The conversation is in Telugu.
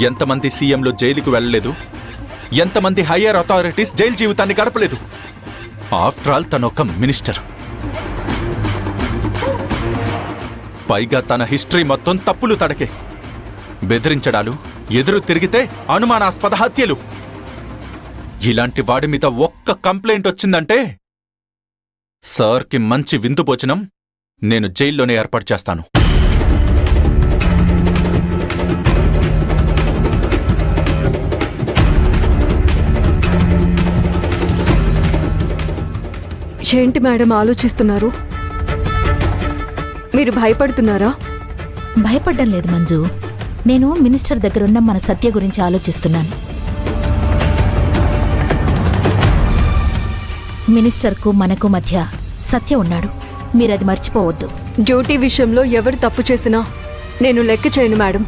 ఎంతమంది సీఎంలు జైలుకు వెళ్ళలేదు, ఎంతమంది హయ్యర్ అథారిటీస్ జైలు జీవితాన్ని గడపలేదు. ఆఫ్టర్ ఆల్ తనొక మినిస్టర్. పైగా తన హిస్టరీ మొత్తం తప్పులు తడకే. బెదిరించడాలు, ఎదురు తిరిగితే అనుమానాస్పద హత్యలు. ఇలాంటి వాడి మీద ఒక్క కంప్లైంట్ వచ్చిందంటే సార్కి మంచి విందు భోజనం నేను జైల్లోనే ఏర్పాటు చేస్తాను. ఏంటి మేడం ఆలోచిస్తున్నారు? మీరు భయపడుతున్నారా? భయపడ్డం లేదు మంజు. నేను మినిస్టర్ దగ్గరున్న మన సత్య గురించి ఆలోచిస్తున్నాను. మినిస్టర్కు మనకు మధ్య సత్య ఉన్నాడు. మీరది మర్చిపోవద్దు. డ్యూటీ విషయంలో ఎవరు తప్పు చేసినా నేను లెక్క చేయను మేడం.